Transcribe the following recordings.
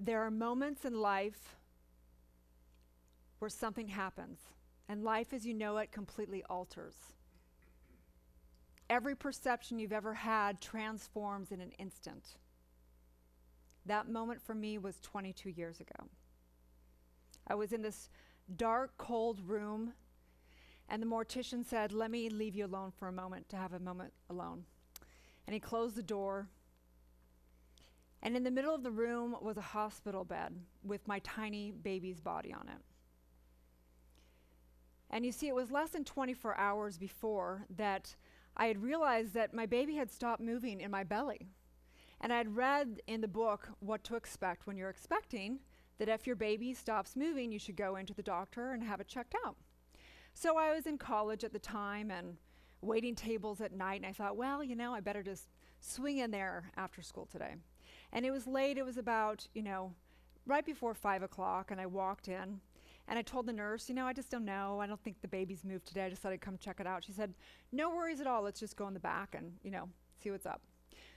There are moments in life where something happens, and life as you know it completely alters. Every perception you've ever had transforms in an instant. That moment for me was 22 years ago. I was in this dark, cold room, and the mortician said, "Let me leave you alone for a moment to have a moment alone." And he closed the door. And in the middle of the room was a hospital bed with my tiny baby's body on it. And you see, it was less than 24 hours before that I had realized that my baby had stopped moving in my belly. And I had read in the book what to expect when you're expecting, that if your baby stops moving, you should go into the doctor and have it checked out. So I was in college at the time and waiting tables at night, and I thought, well, I better just swing in there after school today. And it was late. It was about, right before 5 o'clock, and I walked in, and I told the nurse, I just don't know. I don't think the baby's moved today. I just thought I'd come check it out. She said, "No worries at all. Let's just go in the back and, see what's up."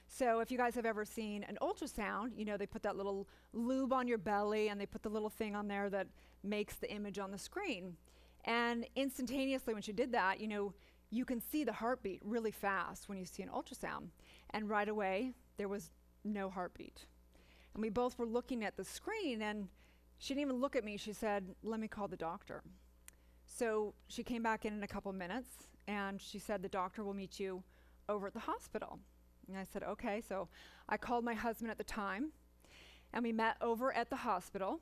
So if you guys have ever seen an ultrasound, they put that little lube on your belly, and they put the little thing on there that makes the image on the screen. And instantaneously when she did that, you can see the heartbeat really fast when you see an ultrasound. And right away, there was no heartbeat. And we both were looking at the screen, and she didn't even look at me. She said, "Let me call the doctor." So she came back in a couple minutes, and she said, "The doctor will meet you over at the hospital." And I said, "Okay." So I called my husband at the time, and we met over at the hospital.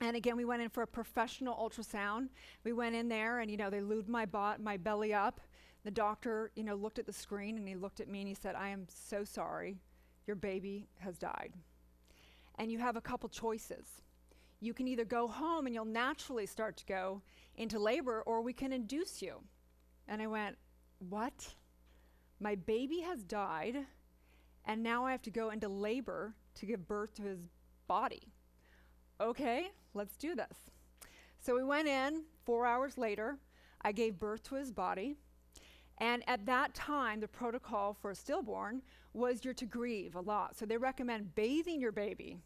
And again, we went in for a professional ultrasound. We went in there, and they lubed my belly up. The doctor, looked at the screen, and he looked at me, and he said, "I am so sorry. Your baby has died. And you have a couple choices. You can either go home and you'll naturally start to go into labor, or we can induce you." And I went, "What? My baby has died, and now I have to go into labor to give birth to his body. Okay, let's do this." So we went in. 4 hours later, I gave birth to his body. And at that time, the protocol for a stillborn was you're to grieve a lot. So they recommend bathing your baby,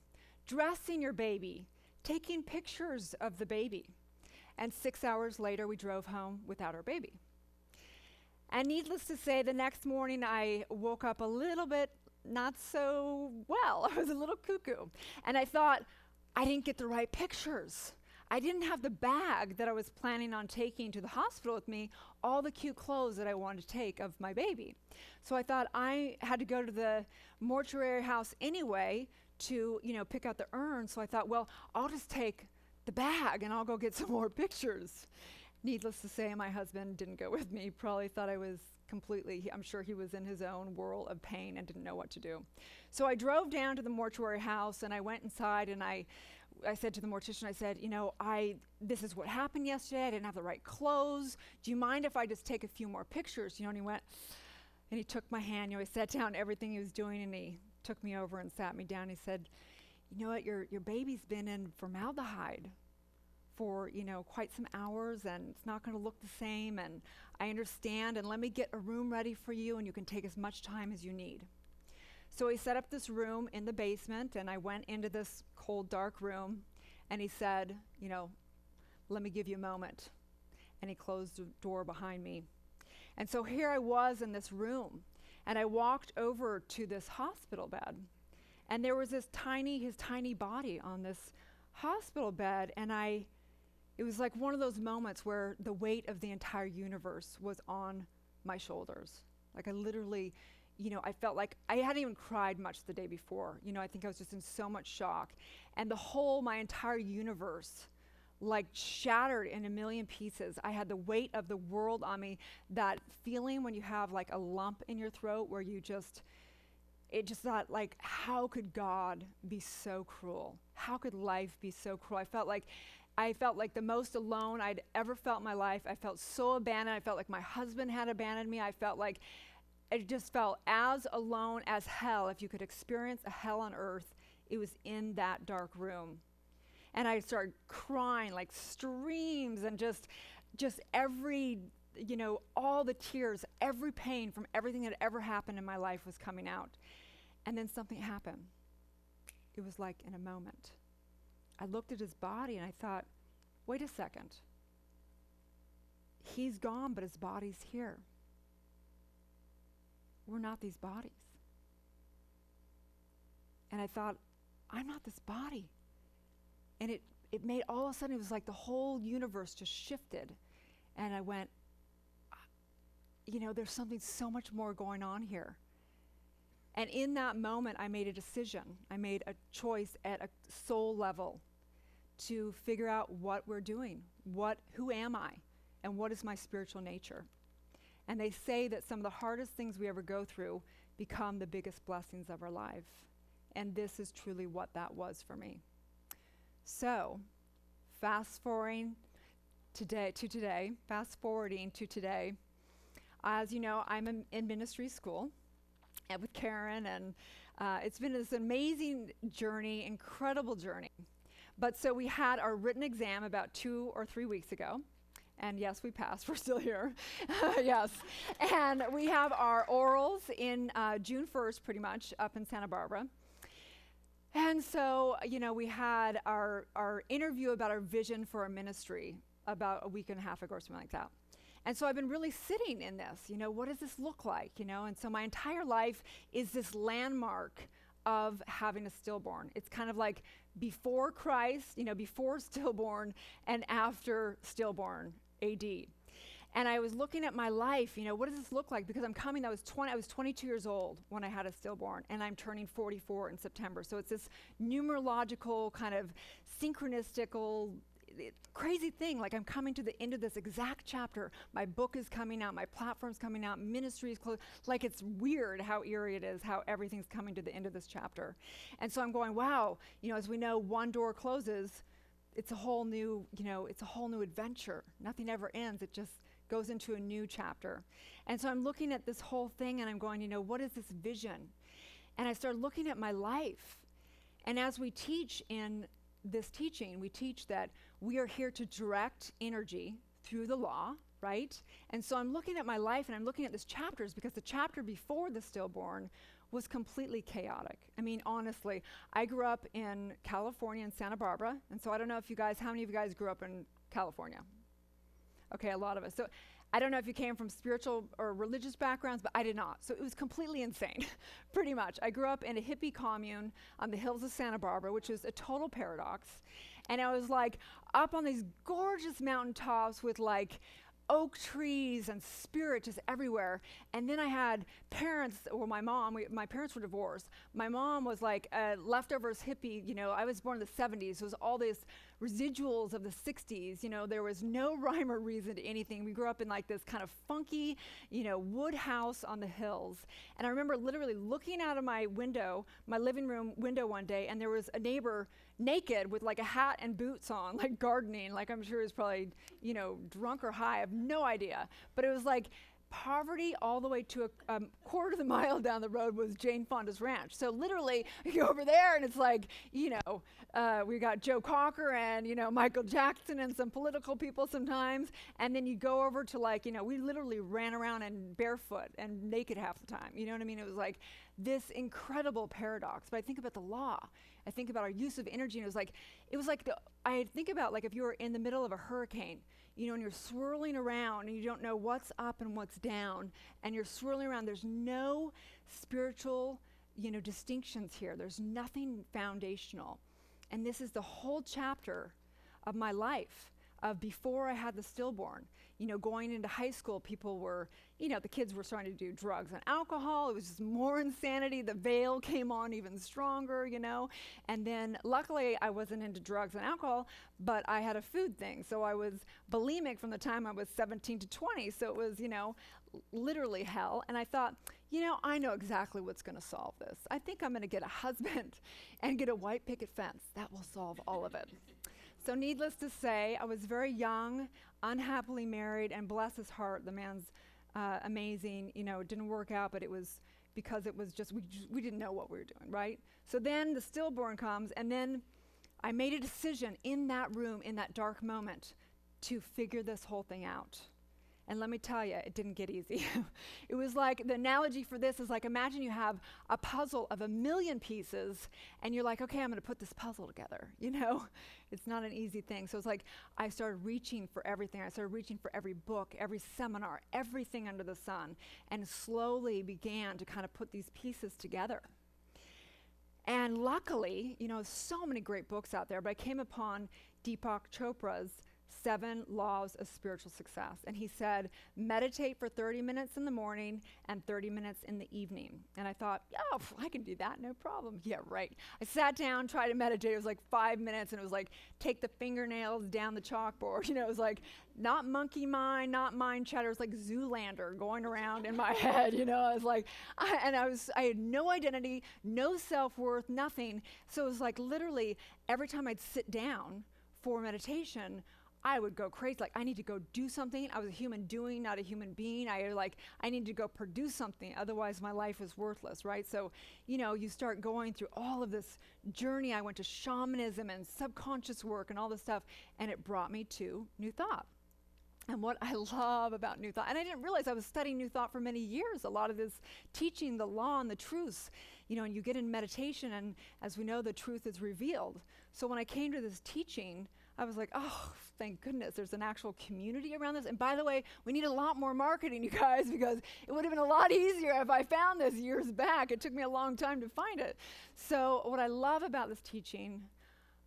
dressing your baby, taking pictures of the baby. And 6 hours later, we drove home without our baby. And needless to say, the next morning, I woke up a little bit not so well. I was a little cuckoo. And I thought, I didn't get the right pictures. I didn't have the bag that I was planning on taking to the hospital with me, all the cute clothes that I wanted to take of my baby. So I thought I had to go to the mortuary house anyway to, pick out the urn. So I thought, well, I'll just take the bag and I'll go get some more pictures. Needless to say, my husband didn't go with me. He probably thought I was I'm sure he was in his own whirl of pain and didn't know what to do. So I drove down to the mortuary house, and I went inside, and I said to the mortician, I said, this is what happened yesterday. I didn't have the right clothes. Do you mind if I just take a few more pictures? And he went, and he took my hand. He sat down, everything he was doing, and he took me over and sat me down. He said, "You know what, your baby's been in formaldehyde for, quite some hours, and it's not going to look the same, and I understand, and let me get a room ready for you, and you can take as much time as you need." So he set up this room in the basement, and I went into this cold, dark room, and he said, "Let me give you a moment." And he closed the door behind me. And so here I was in this room, and I walked over to this hospital bed, and there was his tiny body on this hospital bed, and it was like one of those moments where the weight of the entire universe was on my shoulders. Like I literally, I felt like I hadn't even cried much the day before. I think I was just in so much shock. And my entire universe, like shattered in a million pieces. I had the weight of the world on me. That feeling when you have like a lump in your throat where it just thought like, how could God be so cruel? How could life be so cruel? I felt like the most alone I'd ever felt in my life. I felt so abandoned. I felt like my husband had abandoned me. I just felt as alone as hell. If you could experience a hell on earth, it was in that dark room. And I started crying like streams, and just every, all the tears, every pain from everything that ever happened in my life was coming out. And then something happened. It was like in a moment. I looked at his body and I thought, wait a second. He's gone, but his body's here. We're not these bodies. And I thought, I'm not this body. And it made, all of a sudden, it was like the whole universe just shifted. And I went, there's something so much more going on here. And in that moment, I made a decision. I made a choice at a soul level to figure out what we're doing. Who am I? And what is my spiritual nature? And they say that some of the hardest things we ever go through become the biggest blessings of our life. And this is truly what that was for me. So, fast forwarding to today, as you know, I'm in ministry school and with Karen, and it's been this amazing journey, incredible journey. But so we had our written exam about 2 or 3 weeks ago. And yes, we passed. We're still here. Yes. And we have our orals in June 1st, pretty much, up in Santa Barbara. And so, we had our interview about our vision for our ministry about a week and a half ago or something like that. And so I've been really sitting in this, what does this look like, And so my entire life is this landmark of having a stillborn. It's kind of like before Christ, before stillborn, and after stillborn, AD. And I was looking at my life, what does this look like? Because I was 22 years old when I had a stillborn, and I'm turning 44 in September. So it's this numerological kind of synchronistical crazy thing, like I'm coming to the end of this exact chapter. My book is coming out, my platform's coming out, ministry is closed. Like, it's weird how eerie it is, how everything's coming to the end of this chapter. And so I'm going, wow, as we know, one door closes, it's a whole new, it's a whole new adventure. Nothing ever ends. It just goes into a new chapter. And so I'm looking at this whole thing and I'm going, what is this vision? And I started looking at my life. And as we teach in this teaching, we teach that we are here to direct energy through the law, right? And so I'm looking at my life and I'm looking at these chapters because the chapter before the stillborn was completely chaotic. I mean, honestly, I grew up in California, in Santa Barbara. And so I don't know if how many of you guys grew up in California? Okay, a lot of us. So I don't know if you came from spiritual or religious backgrounds, but I did not. So it was completely insane, pretty much. I grew up in a hippie commune on the hills of Santa Barbara, which is a total paradox. And I was like up on these gorgeous mountaintops with like oak trees and spirit just everywhere. And then I had parents, or my mom, my parents were divorced. My mom was like a leftovers hippie, I was born in the 70s. So it was all these residuals of the 60s. There was no rhyme or reason to anything. We grew up in like this kind of funky, wood house on the hills. And I remember literally looking out of my window, my living room window one day, and there was a neighbor naked with like a hat and boots on, like gardening, like I'm sure he was probably, drunk or high, I have no idea. But it was like poverty all the way to a quarter of the mile down the road was Jane Fonda's ranch. So literally you go over there and it's like, we got Joe Cocker and, Michael Jackson and some political people sometimes. And then you go over to like, we literally ran around and barefoot and naked half the time. You know what I mean? It was like this incredible paradox. But I think about the law. I think about our use of energy, and it was like I think about like if you were in the middle of a hurricane, and you're swirling around and you don't know what's up and what's down, and you're swirling around. There's no spiritual, distinctions here. There's nothing foundational. And this is the whole chapter of my life of before I had the stillborn. Going into high school, people were, the kids were starting to do drugs and alcohol. It was just more insanity. The veil came on even stronger, And then luckily I wasn't into drugs and alcohol, but I had a food thing. So I was bulimic from the time I was 17 to 20. So it was, literally hell. And I thought, I know exactly what's going to solve this. I think I'm going to get a husband and get a white picket fence. That will solve all of it. So needless to say, I was very young, unhappily married, and bless his heart, the man's amazing. It didn't work out, but it was because it was just, we didn't know what we were doing, right? So then the stillborn comes, and then I made a decision in that room, in that dark moment, to figure this whole thing out. And let me tell you, it didn't get easy. It was like, the analogy for this is like, imagine you have a puzzle of 1,000,000 pieces, and you're like, okay, I'm going to put this puzzle together. You know, it's not an easy thing. So it's like, I started reaching for everything. I started reaching for every book, every seminar, everything under the sun, and slowly began to kind of put these pieces together. And luckily, you know, so many great books out there, but I came upon Deepak Chopra's 7 Laws of Spiritual Success. And he said, meditate for 30 minutes in the morning and 30 minutes in the evening. And I thought, yeah, I can do that, no problem. Yeah, right. I sat down, tried to meditate. It was like 5 minutes, and it was like, take the fingernails down the chalkboard. You know, it was like, not monkey mind, not mind chatter. It was like Zoolander going around in my head. You know, I was like, I had no identity, no self-worth, nothing. So it was like, literally, every time I'd sit down for meditation, I would go crazy. Like, I need to go do something. I was a human doing, not a human being. I need to go produce something. Otherwise, my life is worthless, right? So, you know, you start going through all of this journey. I went to shamanism and subconscious work and all this stuff, and it brought me to New Thought. And what I love about New Thought, and I didn't realize I was studying New Thought for many years, a lot of this teaching, the law and the truths, you know, and you get in meditation, and as we know, the truth is revealed. So when I came to this teaching, I was like, oh, thank goodness, there's an actual community around this. And by the way, we need a lot more marketing, you guys, because it would have been a lot easier if I found this years back. It took me a long time to find it. So what I love about this teaching,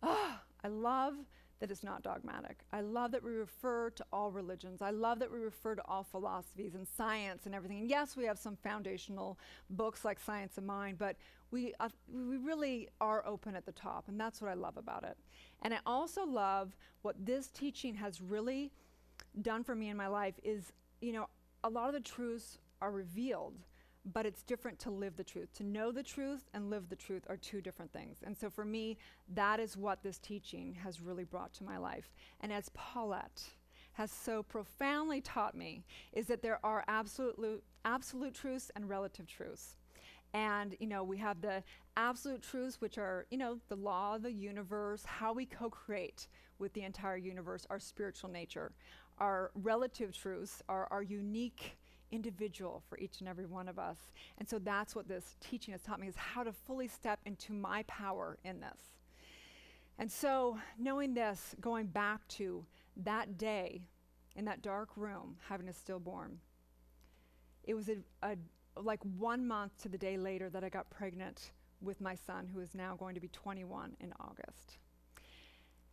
I love that it's not dogmatic. I love that we refer to all religions. I love that we refer to all philosophies and science and everything. And yes, we have some foundational books like Science of Mind, but we really are open at the top, and that's what I love about it. And I also love what this teaching has really done for me in my life is, you know, a lot of the truths are revealed, but it's different to live the truth. To know the truth and live the truth are 2 different things. And so for me, that is what this teaching has really brought to my life. And as Paulette has so profoundly taught me, is that there are absolute truths and relative truths. And, you know, we have the absolute truths, which are, you know, the law of the universe, how we co-create with the entire universe, our spiritual nature. Our relative truths are our unique individual for each and every one of us. And so that's what this teaching has taught me, is how to fully step into my power in this. And so knowing this, going back to that day in that dark room, having a stillborn, it was like 1 month to the day later that I got pregnant with my son, who is now going to be 21 in August.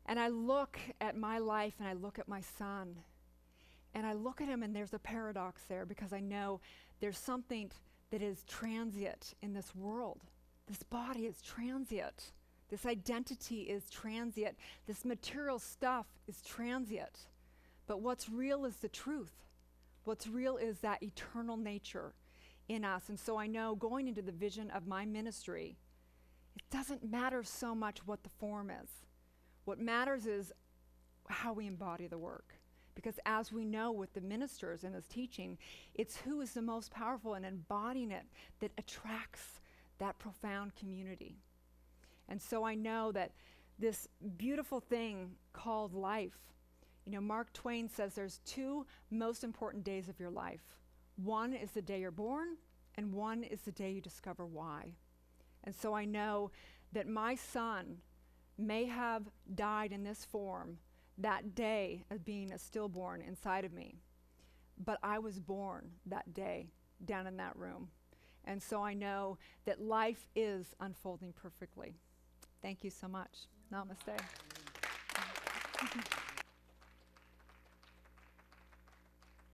And I look at my life and I look at my son, and I look at him, and there's a paradox there, because I know there's something that is transient in this world. This body is transient. This identity is transient. This material stuff is transient. But what's real is the truth. What's real is that eternal nature in us. And so I know, going into the vision of my ministry, it doesn't matter so much what the form is. What matters is how we embody the work. Because as we know with the ministers in this teaching, it's who is the most powerful in embodying it that attracts that profound community. And so I know that this beautiful thing called life, you know, Mark Twain says there's 2 most important days of your life. One is the day you're born, and one is the day you discover why. And so I know that my son may have died in this form that day of being a stillborn inside of me, but I was born that day down in that room. And so I know that life is unfolding perfectly. Thank you so much. Namaste.